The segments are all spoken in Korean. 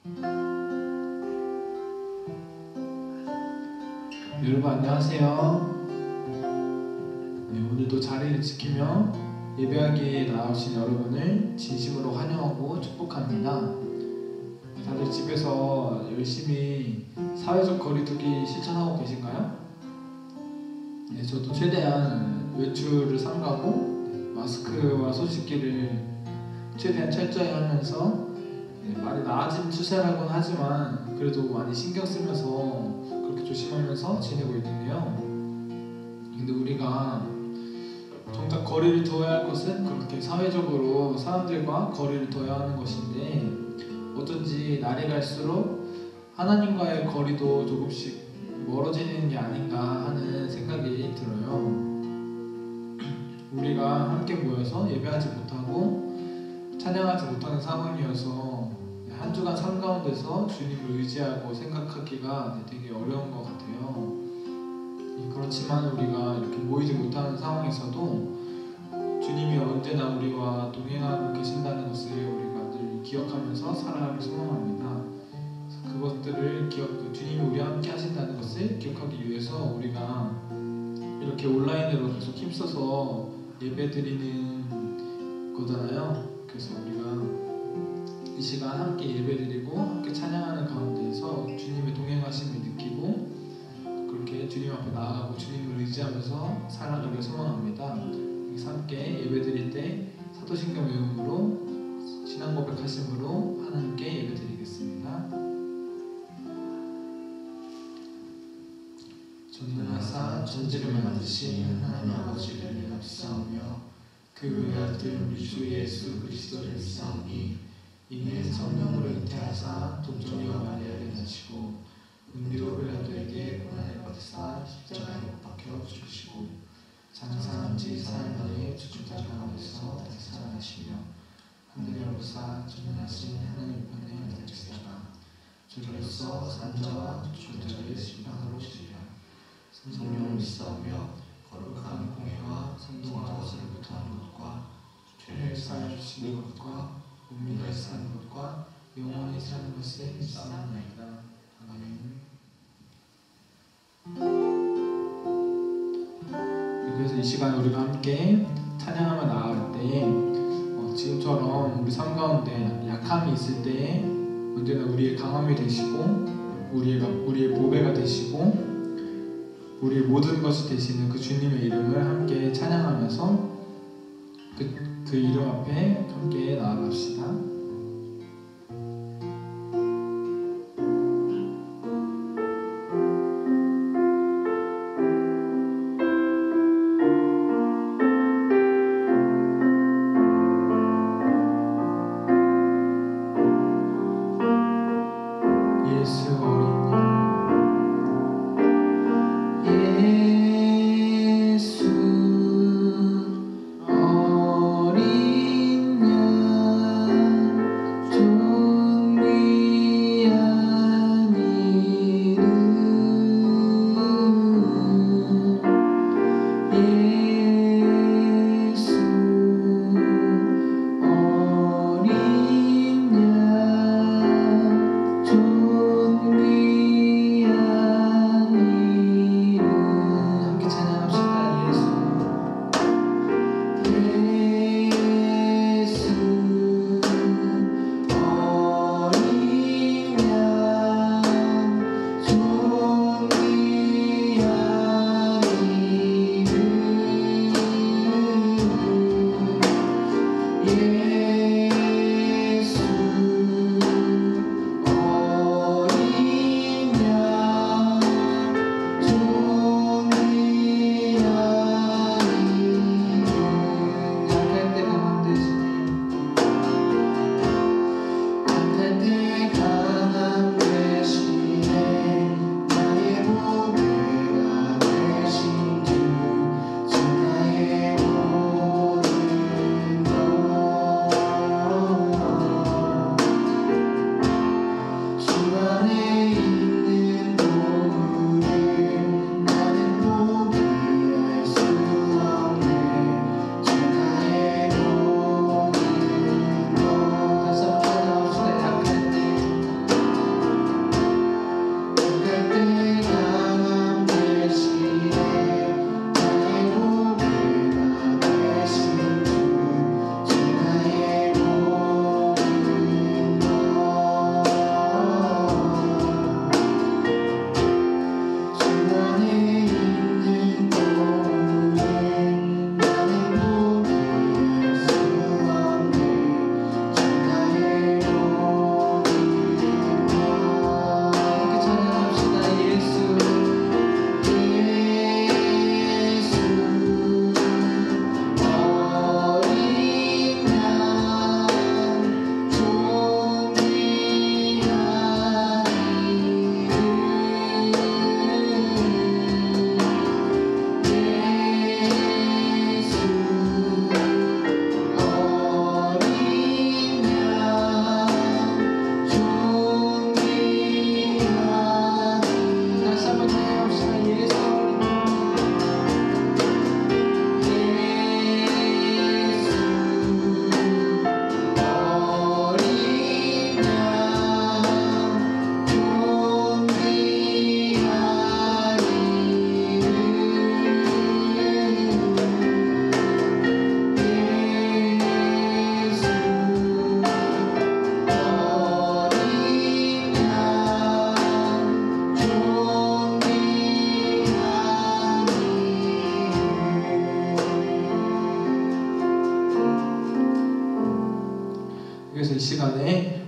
여러분 안녕하세요. 네, 오늘도 자리를 지키며 예배하기에 나오신 여러분을 진심으로 환영하고 축복합니다. 다들 집에서 열심히 사회적 거리두기 실천하고 계신가요? 네, 저도 최대한 외출을 삼가고 마스크와 손 씻기를 최대한 철저히 하면서 많이 나아진 추세라고는 하지만 그래도 많이 신경 쓰면서 그렇게 조심하면서 지내고 있는데요. 근데 우리가 정작 거리를 둬야 할 것은 그렇게 사회적으로 사람들과 거리를 둬야 하는 것인데 어쩐지 날이 갈수록 하나님과의 거리도 조금씩 멀어지는 게 아닌가 하는 생각이 들어요. 우리가 함께 모여서 예배하지 못하고 찬양하지 못하는 상황이어서 한 주간 삶 가운데서 주님을 의지하고 생각하기가 되게 어려운 것 같아요. 그렇지만 우리가 이렇게 모이지 못하는 상황에서도 주님이 언제나 우리와 동행하고 계신다는 것을 우리가 늘 기억하면서 살아가길 소망합니다. 그것들을 주님이 우리와 함께 하신다는 것을 기억하기 위해서 우리가 이렇게 온라인으로 계속 힘써서 예배드리는 거잖아요. 그래서 우리가 이 시간 함께 예배드리고 함께 찬양하는 가운데에서 주님의 동행하심을 느끼고 그렇게 주님 앞에 나아가고 주님을 의지하면서 살아가길 소망합니다. 여기서 함께 예배드릴 때 사도신경 외음으로 신앙 고백하심으로 하나님께 예배드리겠습니다. 전능하사 천지를 만드신 하나님 아버지를 믿사오며 그 외아들 우리 주 예수 그리스도를 믿사오니 이는 성령으로 잉태하사 동정녀 마리아를 낳으시고 은비로 빌라도에게 고난을 받으사 십자가에 못 박혀 죽으시고 장사한 지 사흘 만에 죽은 자 가운데서 다시 살아나시며 하늘에 오르사 전능하신 하나님 편에 앉으시다가 저리로서 산자와 죽은 자를 심판하러 오시리라. 성령을 믿사오며 거룩한 공회와 성도와 것으로부터 하는 것과 죄를 사하여 주시는 것과 운명을 사는 것과 영원히 사는 것을 믿사옵나이다. 아멘. 그래서 이 시간 우리가 함께 찬양하며 나아갈 때에 지금처럼 우리 삶 가운데 약함이 있을 때에 언제나 우리의 강함이 되시고 우리의 보배가 되시고 우리의 모든 것이 되시는 그 주님의 이름을 함께 찬양하면서 그 이름 앞에 함께 나아갑시다. 예수 어린 양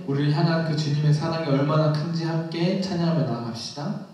우리를 향한 그 주님의 사랑이 얼마나 큰지 함께 찬양하며 나아갑시다.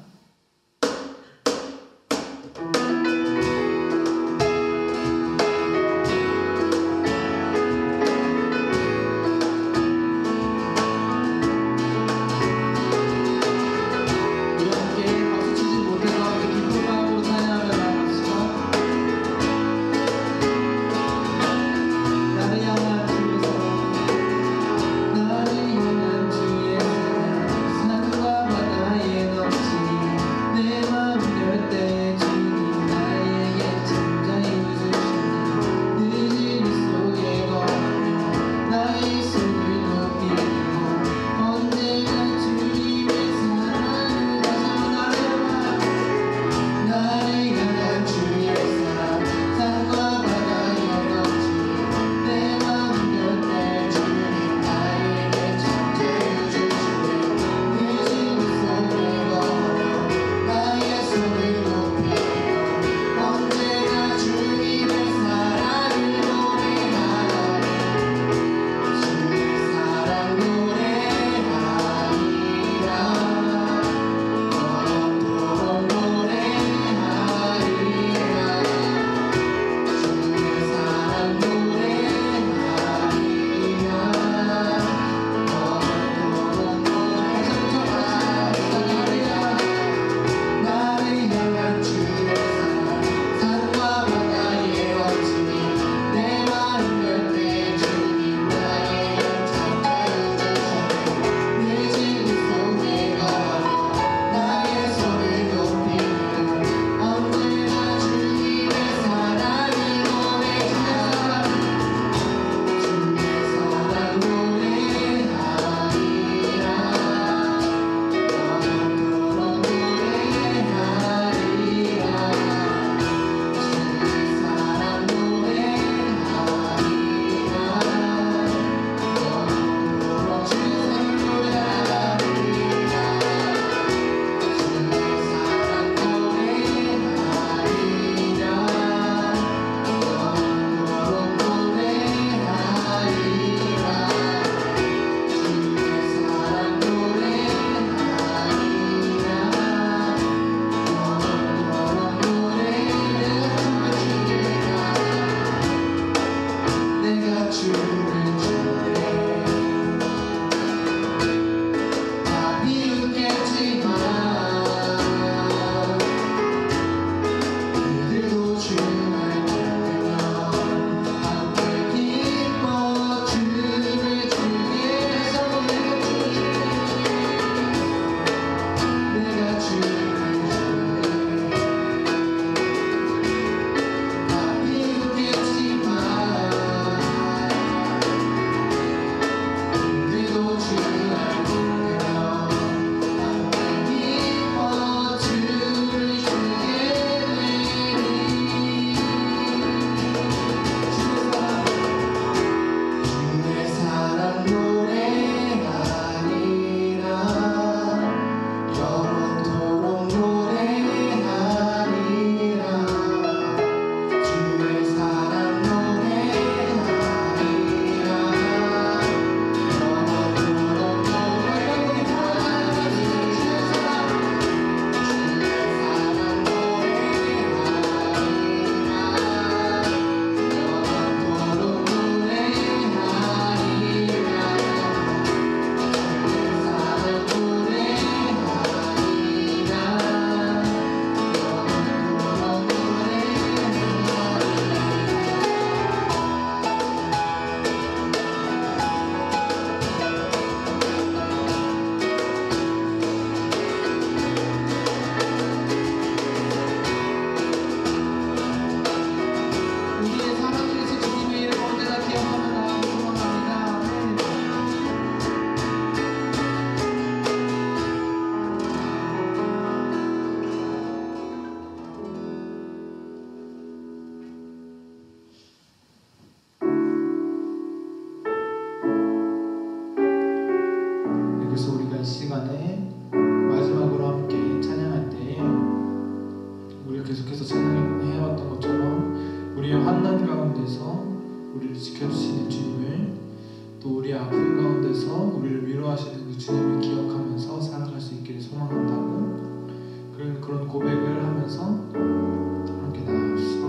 또 우리 아픔 가운데서 우리를 위로하시는 그 주님을 기억하면서 살아갈 수 있기를 소망한다는 그런 고백을 하면서 함께 나아갑시다.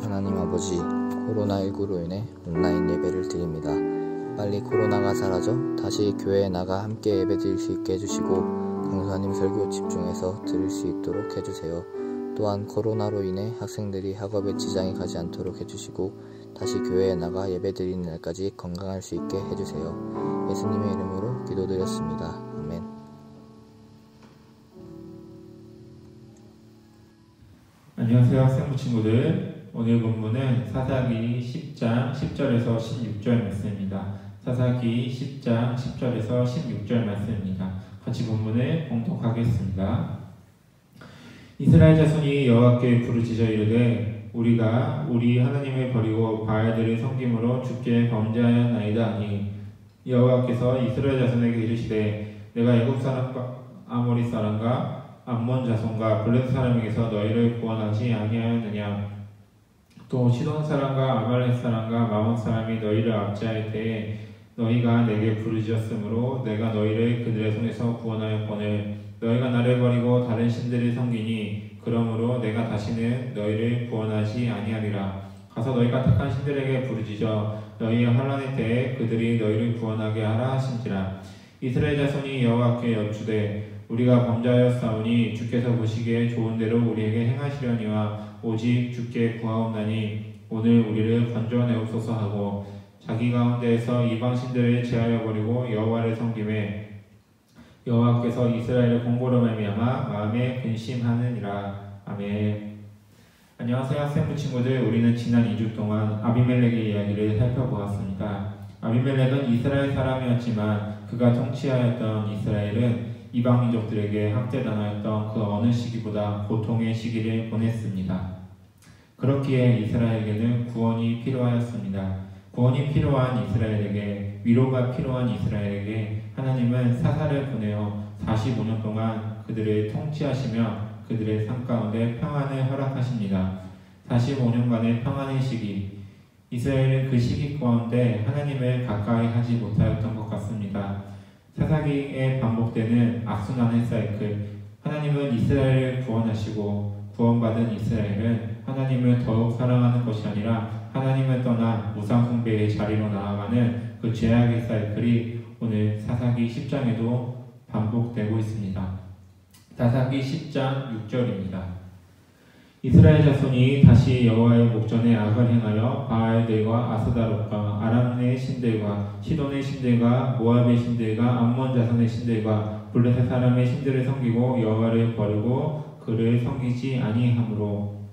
하나님 아버지, 코로나19로 인해 온라인 예배를 드립니다. 빨리 코로나가 사라져 다시 교회에 나가 함께 예배 드릴 수 있게 해주시고 강사님 설교 집중해서 들을 수 있도록 해주세요. 또한 코로나로 인해 학생들이 학업에 지장이 가지 않도록 해주시고 다시 교회에 나가 예배 드리는 날까지 건강할 수 있게 해주세요. 예수님의 이름으로 기도드렸습니다. 아멘. 안녕하세요, 학생부 친구들. 오늘 본문은 사사기 10장 10절에서 16절 말씀입니다. 사사기 10장 10절에서 16절 말씀입니다. 같이 본문을 봉독하겠습니다. 이스라엘 자손이 여호와께 부르짖어 이르되 우리가 우리 하나님을 버리고 바알들을 섬김으로 주께 범죄하였나이다 하니 여호와께서 이스라엘 자손에게 이르시되 내가 애굽 사람과 아모리 사람과 암몬 자손과 블레셋 사람에게서 너희를 구원하지 아니하였느냐. 또 시돈 사람과 아말렉 사람과 마몬 사람이 너희를 압제할 때에 너희가 내게 부르짖었으므로 내가 너희를 그들의 손에서 구원하였거늘 너희가 나를 버리고 다른 신들을 섬기니 그러므로 내가 다시는 너희를 구원하지 아니하리라. 가서 너희가 택한 신들에게 부르짖어 너희의 환난의 때에 그들이 너희를 구원하게 하라 하신지라. 이스라엘 자손이 여호와께 여쭈되 우리가 범죄하였사오니 주께서 보시기에 좋은 대로 우리에게 행하시려니와 오직 주께 구하옵나니 오늘 우리를 건져내옵소서 하고 자기 가운데에서 이방 신들을 제하여 버리고 여호와를 섬김에 여호와께서 이스라엘을 공고로 말미암아 마음에 근심하느니라. 아멘. 안녕하세요, 학생부 친구들. 우리는 지난 2주 동안 아비멜렉의 이야기를 살펴보았습니다. 아비멜렉은 이스라엘 사람이었지만 그가 통치하였던 이스라엘은 이방 민족들에게 학대당하였던 그 어느 시기보다 고통의 시기를 보냈습니다. 그렇기에 이스라엘에게는 구원이 필요하였습니다. 구원이 필요한 이스라엘에게, 위로가 필요한 이스라엘에게 하나님은 사사를 보내어 45년 동안 그들을 통치하시며 그들의 삶 가운데 평안을 허락하십니다. 45년간의 평안의 시기, 이스라엘은 그 시기 가운데 하나님을 가까이 하지 못하였던 것 같습니다. 사사기에 반복되는 악순환의 사이클, 하나님은 이스라엘을 구원하시고 구원받은 이스라엘은 하나님을 더욱 사랑하는 것이 아니라 하나님을 떠나 우상 숭배의 자리로 나아가는 그 죄악의 사이클이 오늘 사사기 10장에도 반복되고 있습니다. 사사기 10장 6절입니다. 이스라엘 자손이 다시 여호와의 목전에 악을 행하여 바알들과 아스다롯과 아람의 신들과 시돈의 신들과 모압의 신들과 암몬 자손의 신들과 블레셋 사람의 신들을 섬기고 여호와를 버리고 그를 섬기지 아니하므로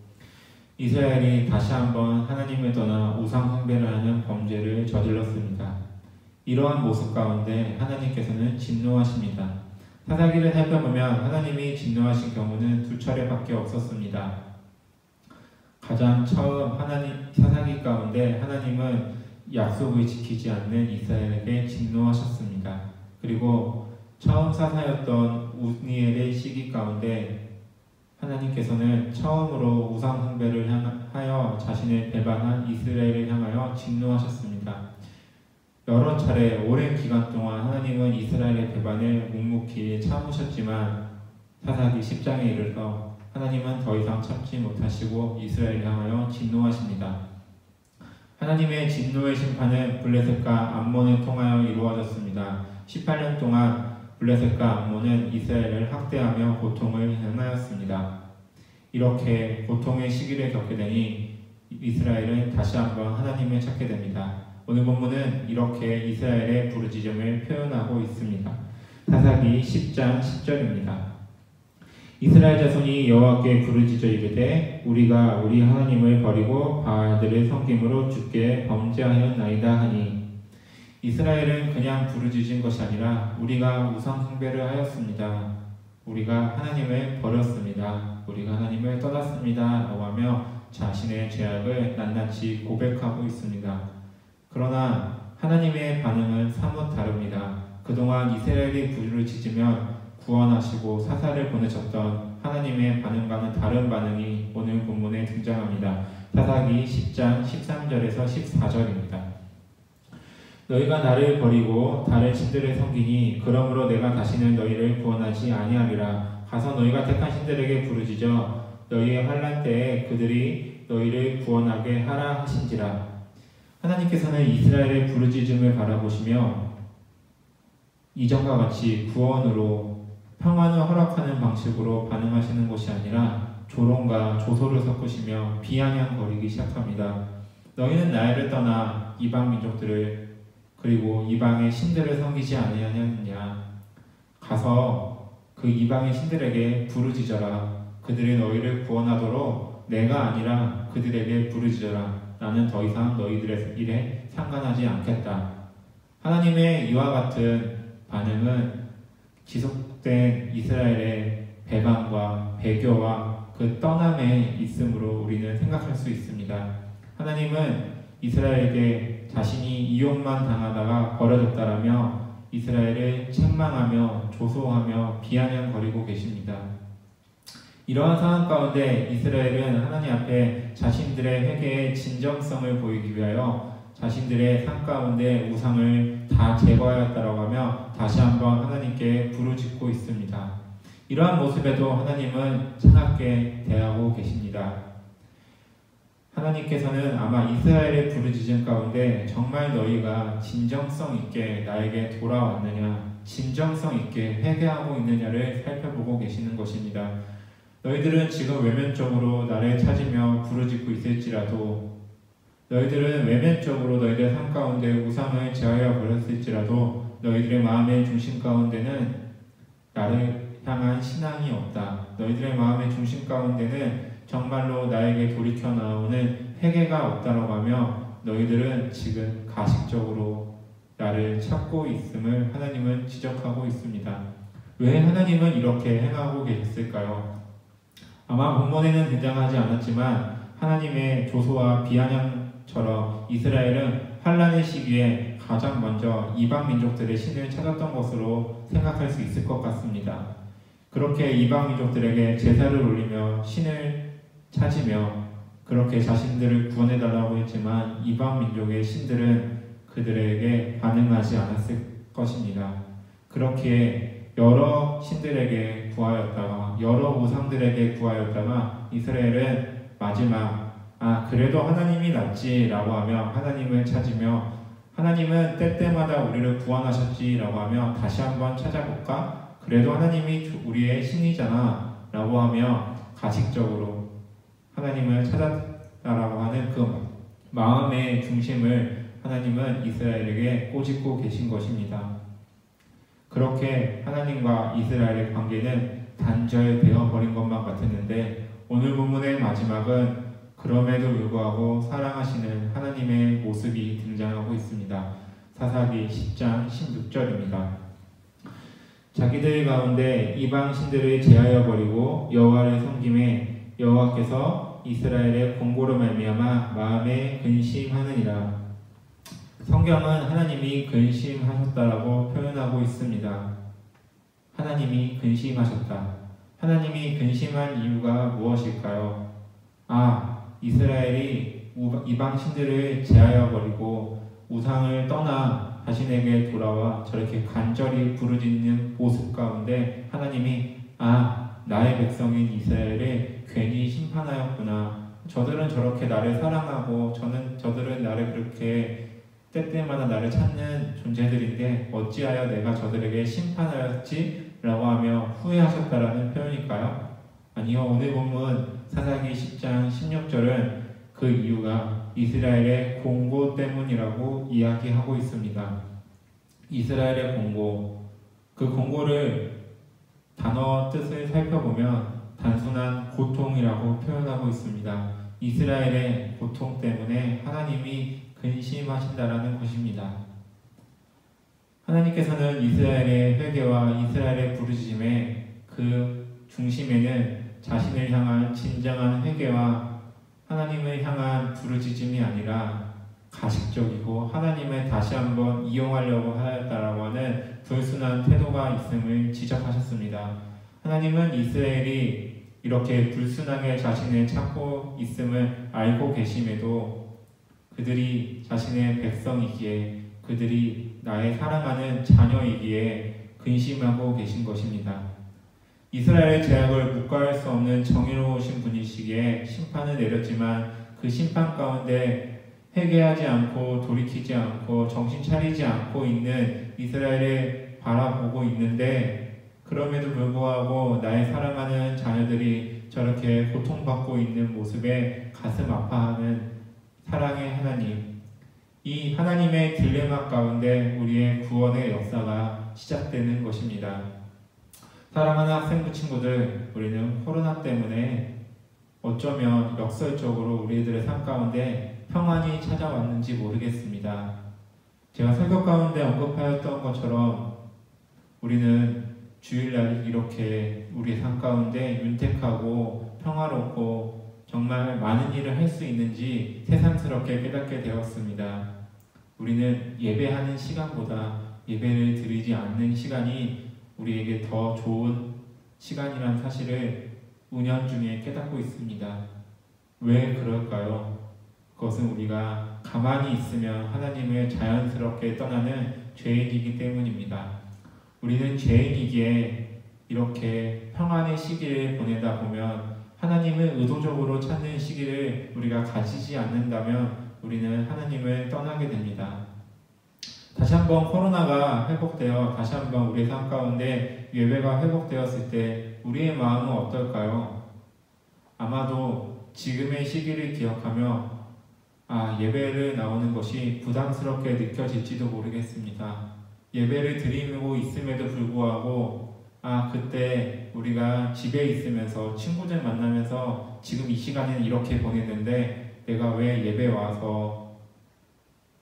이스라엘이 다시 한번 하나님을 떠나 우상 숭배를 하는 범죄를 저질렀습니다. 이러한 모습 가운데 하나님께서는 진노하십니다. 사사기를 살펴보면 하나님이 진노하신 경우는 2차례밖에 없었습니다. 가장 처음 사사기 가운데 하나님은 약속을 지키지 않는 이스라엘에게 진노하셨습니다. 그리고 처음 사사였던 우니엘의 시기 가운데 하나님께서는 처음으로 우상 숭배를 하여 자신을 배반한 이스라엘을 향하여 진노하셨습니다. 여러 차례 오랜 기간 동안 하나님은 이스라엘의 배반을 묵묵히 참으셨지만 사사기 10장에 이르러 하나님은 더 이상 참지 못하시고 이스라엘을 향하여 진노하십니다. 하나님의 진노의 심판은 블레셋과 암몬을 통하여 이루어졌습니다. 18년 동안 블레셋과 암몬은 이스라엘을 학대하며 고통을 행하였습니다. 이렇게 고통의 시기를 겪게 되니 이스라엘은 다시 한번 하나님을 찾게 됩니다. 오늘 본문은 이렇게 이스라엘의 부르짖음을 표현하고 있습니다. 사사기 10장 10절입니다. 이스라엘 자손이 여호와께 부르짖어 이르되 우리가 우리 하나님을 버리고 바알들을 섬김으로 주께 범죄하였나이다 하니 이스라엘은 그냥 부르짖은 것이 아니라 우리가 우상 숭배를 하였습니다. 우리가 하나님을 버렸습니다. 우리가 하나님을 떠났습니다. 라고 하며 자신의 죄악을 낱낱이 고백하고 있습니다. 그러나 하나님의 반응은 사뭇 다릅니다. 그동안 이스라엘이 부르짖으면 구원하시고 사사를 보내셨던 하나님의 반응과는 다른 반응이 오늘 본문에 등장합니다. 사사기 10장 13절에서 14절입니다. 너희가 나를 버리고 다른 신들을 섬기니 그러므로 내가 다시는 너희를 구원하지 아니하리라. 가서 너희가 택한 신들에게 부르짖어 너희의 환난 때에 그들이 너희를 구원하게 하라 하신지라. 하나님께서는 이스라엘의 부르짖음을 바라보시며 이전과 같이 구원으로 평안을 허락하는 방식으로 반응하시는 것이 아니라 조롱과 조소를 섞으시며 비아냥거리기 시작합니다. 너희는 나를 떠나 이방 민족들을 그리고 이방의 신들을 섬기지 아니하느냐. 가서 그 이방의 신들에게 부르짖어라. 그들이 너희를 구원하도록 내가 아니라 그들에게 부르짖어라. 나는 더 이상 너희들의 일에 상관하지 않겠다. 하나님의 이와 같은 반응은 지속된 이스라엘의 배반과 배교와 그 떠남에 있으므로 우리는 생각할 수 있습니다. 하나님은 이스라엘에게 자신이 이용만 당하다가 버려졌다라며 이스라엘을 책망하며 조소하며 비아냥거리고 계십니다. 이러한 상황 가운데 이스라엘은 하나님 앞에 자신들의 회개의 진정성을 보이기 위하여 자신들의 삶 가운데 우상을 다 제거하였다라고 하며 다시 한번 하나님께 부르짖고 있습니다. 이러한 모습에도 하나님은 차갑게 대하고 계십니다. 하나님께서는 아마 이스라엘의 부르짖음 가운데 정말 너희가 진정성 있게 나에게 돌아왔느냐, 진정성 있게 회개하고 있느냐를 살펴보고 계시는 것입니다. 너희들은 지금 외면적으로 나를 찾으며 부르짖고 있을지라도, 너희들은 외면적으로 너희들의 삶 가운데 우상을 제하여 버렸을지라도 너희들의 마음의 중심 가운데는 나를 향한 신앙이 없다. 너희들의 마음의 중심 가운데는 정말로 나에게 돌이켜 나오는 회개가 없다라고 하며 너희들은 지금 가식적으로 나를 찾고 있음을 하나님은 지적하고 있습니다. 왜 하나님은 이렇게 행하고 계셨을까요? 아마 본문에는 등장하지 않았지만 하나님의 조소와 비아냥처럼 이스라엘은 환란의 시기에 가장 먼저 이방 민족들의 신을 찾았던 것으로 생각할 수 있을 것 같습니다. 그렇게 이방 민족들에게 제사를 올리며 신을 찾으며 그렇게 자신들을 구원해달라고 했지만 이방 민족의 신들은 그들에게 반응하지 않았을 것입니다. 그렇게 여러 신들에게 구하였다가 여러 우상들에게 구하였다가 이스라엘은 마지막 그래도 하나님이 낫지라고 하며 하나님을 찾으며 하나님은 때때마다 우리를 구원하셨지라고 하며 다시 한번 찾아볼까? 그래도 하나님이 우리의 신이잖아 라고 하며 가식적으로 하나님을 찾았다라고 하는 그 마음의 중심을 하나님은 이스라엘에게 꼬집고 계신 것입니다. 그렇게 하나님과 이스라엘의 관계는 단절되어 버린 것만 같았는데 오늘 본문의 마지막은 그럼에도 불구하고 사랑하시는 하나님의 모습이 등장하고 있습니다. 사사기 10장 16절입니다. 자기들 가운데 이방 신들을 제하여 버리고 여호와를 섬김에 여호와께서 이스라엘의 공고로 말미암아 마음에 근심하느니라. 성경은 하나님이 근심하셨다라고 표현하고 있습니다. 하나님이 근심하셨다. 하나님이 근심한 이유가 무엇일까요? 이스라엘이 이방 신들을 제하여 버리고 우상을 떠나 자신에게 돌아와 저렇게 간절히 부르짖는 모습 가운데 하나님이 나의 백성인 이스라엘을 괜히 심판하였구나. 저들은 저렇게 나를 사랑하고 저들은 나를 그렇게 때때마다 나를 찾는 존재들인데 어찌하여 내가 저들에게 심판하였지? 라고 하며 후회하셨다라는 표현일까요? 아니요. 오늘 본문 사사기 10장 16절은 그 이유가 이스라엘의 공고 때문이라고 이야기하고 있습니다. 이스라엘의 공고, 그 공고를 단어 뜻을 살펴보면 단순한 고통이라고 표현하고 있습니다. 이스라엘의 고통 때문에 하나님이 근심하신다라는 것입니다. 하나님께서는 이스라엘의 회개와 이스라엘의 부르짖음의 그 중심에는 자신을 향한 진정한 회개와 하나님을 향한 부르짖음이 아니라 가식적이고 하나님을 다시 한번 이용하려고 하였다라고 하는 불순한 태도가 있음을 지적하셨습니다. 하나님은 이스라엘이 이렇게 불순하게 자신을 찾고 있음을 알고 계심에도 그들이 자신의 백성이기에 그들이 나의 사랑하는 자녀이기에 근심하고 계신 것입니다. 이스라엘의 죄악을 묵과할 수 없는 정의로우신 분이시기에 심판을 내렸지만 그 심판 가운데 회개하지 않고 돌이키지 않고 정신 차리지 않고 있는 이스라엘을 바라보고 있는데 그럼에도 불구하고 나의 사랑하는 자녀들이 저렇게 고통받고 있는 모습에 가슴 아파하는 사랑의 하나님, 이 하나님의 딜레마 가운데 우리의 구원의 역사가 시작되는 것입니다. 사랑하는 학생부 친구들, 우리는 코로나 때문에 어쩌면 역설적으로 우리들의 삶 가운데 평안이 찾아왔는지 모르겠습니다. 제가 설교 가운데 언급하였던 것처럼 우리는 주일날 이렇게 우리의 삶 가운데 윤택하고 평화롭고 정말 많은 일을 할 수 있는지 새삼스럽게 깨닫게 되었습니다. 우리는 예배하는 시간보다 예배를 드리지 않는 시간이 우리에게 더 좋은 시간이란 사실을 은연중에 깨닫고 있습니다. 왜 그럴까요? 그것은 우리가 가만히 있으면 하나님을 자연스럽게 떠나는 죄인이기 때문입니다. 우리는 죄인이기에 이렇게 평안의 시기를 보내다 보면 하나님을 의도적으로 찾는 시기를 우리가 가지지 않는다면 우리는 하나님을 떠나게 됩니다. 다시 한번 코로나가 회복되어 다시 한번 우리의 삶 가운데 예배가 회복되었을 때 우리의 마음은 어떨까요? 아마도 지금의 시기를 기억하며 예배를 나오는 것이 부담스럽게 느껴질지도 모르겠습니다. 예배를 드리고 있음에도 불구하고 그때 우리가 집에 있으면서 친구들 만나면서 지금 이 시간에는 이렇게 보냈는데 내가 왜 예배 와서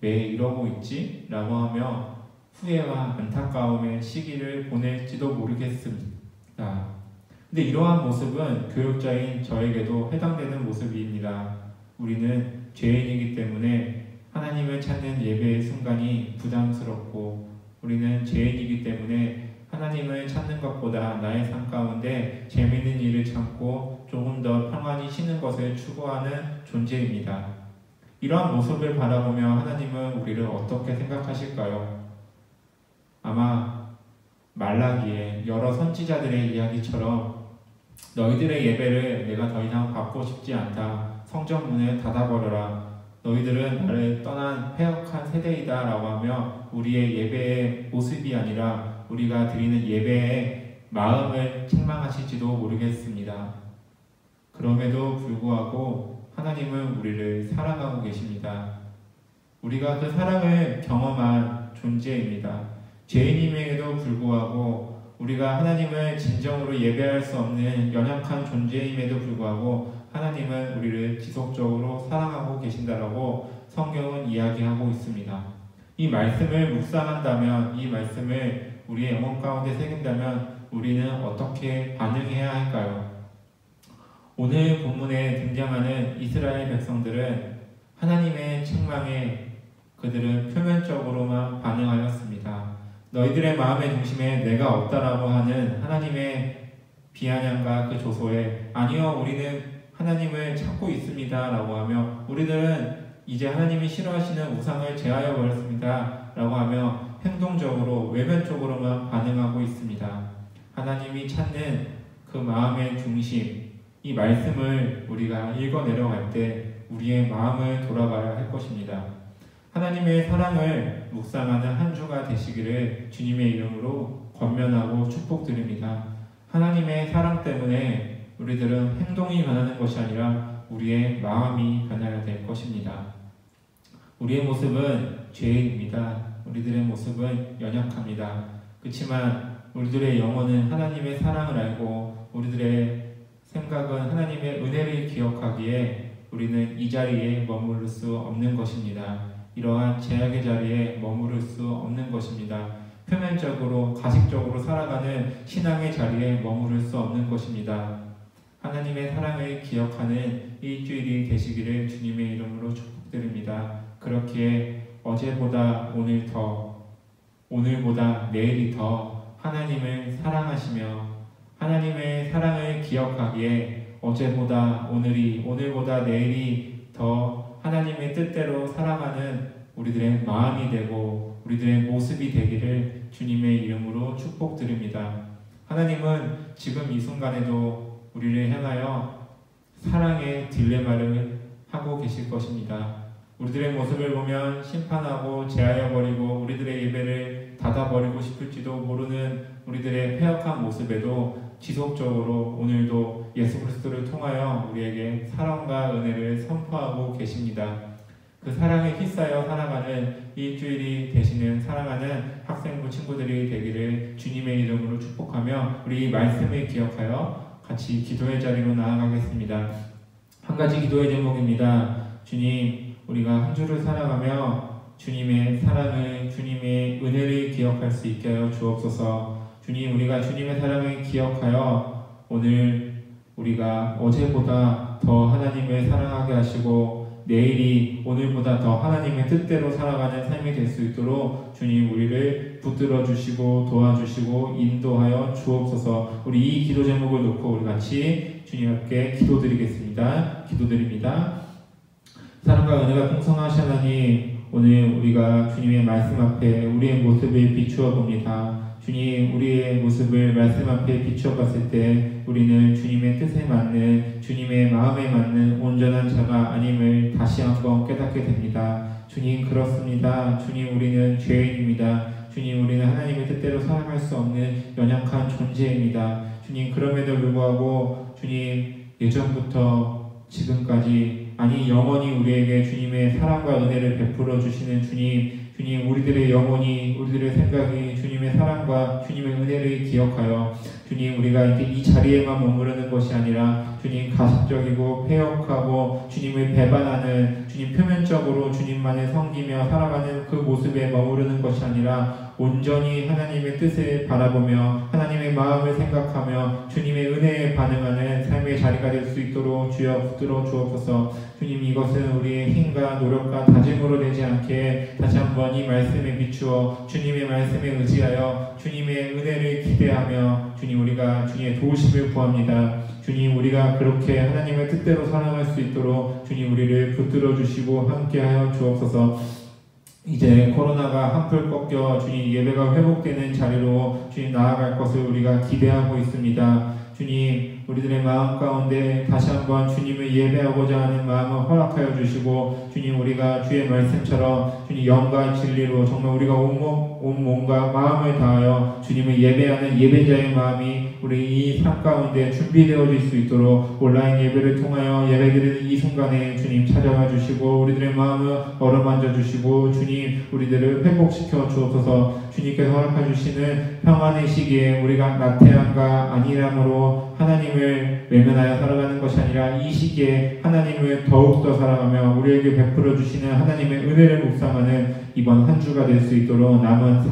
왜 이러고 있지? 라고 하며 후회와 안타까움의 시기를 보낼지도 모르겠습니다. 근데 이러한 모습은 교육자인 저에게도 해당되는 모습입니다. 우리는 죄인이기 때문에 하나님을 찾는 예배의 순간이 부담스럽고 우리는 죄인이기 때문에 하나님을 찾는 것보다 나의 삶 가운데 재미있는 일을 참고 조금 더 평안히 쉬는 것을 추구하는 존재입니다. 이러한 모습을 바라보며 하나님은 우리를 어떻게 생각하실까요? 아마 말라기에 여러 선지자들의 이야기처럼 너희들의 예배를 내가 더 이상 받고 싶지 않다. 성전 문을 닫아버려라. 너희들은 나를 떠난 패역한 세대이다 라고 하며 우리의 예배의 모습이 아니라 우리가 드리는 예배의 마음을 책망하실지도 모르겠습니다. 그럼에도 불구하고 하나님은 우리를 사랑하고 계십니다. 우리가 그 사랑을 경험한 존재입니다. 죄인임에도 불구하고 우리가 하나님을 진정으로 예배할 수 없는 연약한 존재임에도 불구하고 하나님은 우리를 지속적으로 사랑하고 계신다라고 성경은 이야기하고 있습니다. 이 말씀을 묵상한다면, 이 말씀을 우리의 영혼 가운데 새긴다면 우리는 어떻게 반응해야 할까요? 오늘 본문에 등장하는 이스라엘 백성들은 하나님의 책망에 그들은 표면적으로만 반응하였습니다. 너희들의 마음의 중심에 내가 없다라고 하는 하나님의 비아냥과 그 조소에 아니요 우리는 하나님을 찾고 있습니다 라고 하며 우리들은 이제 하나님이 싫어하시는 우상을 제하여 버렸습니다 라고 하며 행동적으로 외면적으로만 반응하고 있습니다. 하나님이 찾는 그 마음의 중심, 이 말씀을 우리가 읽어 내려갈 때 우리의 마음을 돌아봐야 할 것입니다. 하나님의 사랑을 묵상하는 한 주가 되시기를 주님의 이름으로 권면하고 축복드립니다. 하나님의 사랑 때문에 우리들은 행동이 변하는 것이 아니라 우리의 마음이 변해야 될 것입니다. 우리의 모습은 죄인입니다. 우리들의 모습은 연약합니다. 그렇지만 우리들의 영혼은 하나님의 사랑을 알고 우리들의 생각은 하나님의 은혜를 기억하기에 우리는 이 자리에 머무를 수 없는 것입니다. 이러한 제약의 자리에 머무를 수 없는 것입니다. 표면적으로 가식적으로 살아가는 신앙의 자리에 머무를 수 없는 것입니다. 하나님의 사랑을 기억하는 일주일이 되시기를 주님의 이름으로 축복드립니다. 그렇기에 어제보다 오늘 더, 오늘보다 내일이 더 하나님을 사랑하시며 하나님의 사랑을 기억하기에 어제보다 오늘이, 오늘보다 내일이 더 하나님의 뜻대로 살아가는 우리들의 마음이 되고 우리들의 모습이 되기를 주님의 이름으로 축복드립니다. 하나님은 지금 이 순간에도 우리를 향하여 사랑의 딜레마를 하고 계실 것입니다. 우리들의 모습을 보면 심판하고 제하여버리고 우리들의 예배를 닫아버리고 싶을지도 모르는 우리들의 패역한 모습에도 지속적으로 오늘도 예수 그리스도를 통하여 우리에게 사랑과 은혜를 선포하고 계십니다. 그 사랑에 휩싸여 살아가는 일주일이 되시는 사랑하는 학생부 친구들이 되기를 주님의 이름으로 축복하며 우리 말씀을 기억하여 같이 기도의 자리로 나아가겠습니다. 한 가지 기도의 제목입니다. 주님, 우리가 한 주를 살아가며 주님의 사랑을, 주님의 은혜를 기억할 수 있게 하여 주옵소서. 주님, 우리가 주님의 사랑을 기억하여 오늘 우리가 어제보다 더 하나님을 사랑하게 하시고 내일이 오늘보다 더 하나님의 뜻대로 살아가는 삶이 될 수 있도록 주님 우리를 붙들어 주시고 도와주시고 인도하여 주옵소서. 우리 이 기도 제목을 놓고 우리 같이 주님 앞에 기도드리겠습니다. 기도드립니다. 사랑과 은혜가 풍성하신 하나님, 오늘 우리가 주님의 말씀 앞에 우리의 모습을 비추어 봅니다. 주님, 우리의 모습을 말씀 앞에 비추어 봤을 때 우리는 주님의 뜻에 맞는, 주님의 마음에 맞는 온전한 자가 아님을 다시 한번 깨닫게 됩니다. 주님, 그렇습니다. 주님, 우리는 죄인입니다. 주님, 우리는 하나님의 뜻대로 살아갈 수 없는 연약한 존재입니다. 주님, 그럼에도 불구하고 주님, 예전부터 지금까지, 아니 영원히 우리에게 주님의 사랑과 은혜를 베풀어 주시는 주님, 주님, 우리들의 영혼이, 우리들의 생각이 주님의 사랑과 주님의 은혜를 기억하여 주님, 우리가 이제 이 자리에만 머무르는 것이 아니라 주님, 가식적이고 폐역하고 주님을 배반하는, 주님 표면적으로 주님만을 섬기며 살아가는 그 모습에 머무르는 것이 아니라 온전히 하나님의 뜻을 바라보며 하나님의 마음을 생각하며 주님의 은혜에 반응하는 삶의 자리가 될 수 있도록 주여 붙들어 주옵소서. 주님, 이것은 우리의 힘과 노력과 다짐으로 되지 않게 다시 한번 이 말씀에 비추어 주님의 말씀에 의지하여 주님의 은혜를 기대하며 주님, 우리가 주님의 도우심을 구합니다. 주님, 우리가 그렇게 하나님의 뜻대로 살아갈 수 있도록 주님 우리를 붙들어 주시고 함께하여 주옵소서. 이제 코로나가 한풀 꺾여 주님 예배가 회복되는 자리로 주님 나아갈 것을 우리가 기대하고 있습니다. 주님, 우리들의 마음 가운데 다시 한번 주님을 예배하고자 하는 마음을 허락하여 주시고 주님, 우리가 주의 말씀처럼 주님 영과 진리로 정말 우리가 온 몸과 마음을 다하여 주님을 예배하는 예배자의 마음이 우리 이 삶 가운데 준비되어질 수 있도록 온라인 예배를 통하여 예배드리는 이 순간에 주님 찾아와 주시고 우리들의 마음을 어루만져 주시고 주님, 우리들을 회복시켜 주옵소서. 주님께서 허락해 주시는 평안의 시기에 우리가 나태함과 안일함으로 하나님을 외면하여 살아가는 것이 아니라 이 시기에 하나님을 더욱더 사랑하며 우리에게 베풀어 주시는 하나님의 은혜를 묵상하는 이번 한 주가 될 수 있도록 남은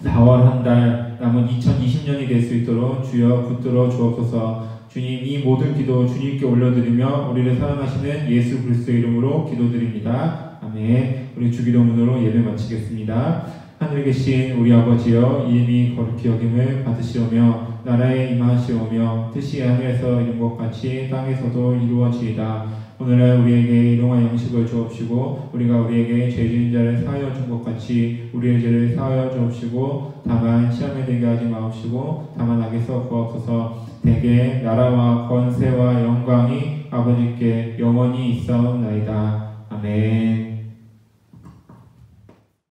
4월 한 달, 남은 2020년이 될 수 있도록 주여 붙들어 주옵소서. 주님, 이 모든 기도 주님께 올려드리며 우리를 사랑하시는 예수 그리스도의 이름으로 기도드립니다. 아멘. 우리 주기도문으로 예배 마치겠습니다. 하늘에 계신 우리 아버지여, 이름이 거룩히 여김을 받으시오며 나라에 임하시오며 뜻이 하늘에서 이룬 것 같이 땅에서도 이루어지이다. 오늘날 우리에게 일용할 양식을 주옵시고 우리가 우리에게 죄 지은 자를 사하여 준 것 같이 우리의 죄를 사하여 주옵시고 다만 시험에 들게 하지 마옵시고 다만 악에서 구하옵소서. 대개 나라와 권세와 영광이 아버지께 영원히 있사옵나이다. 아멘.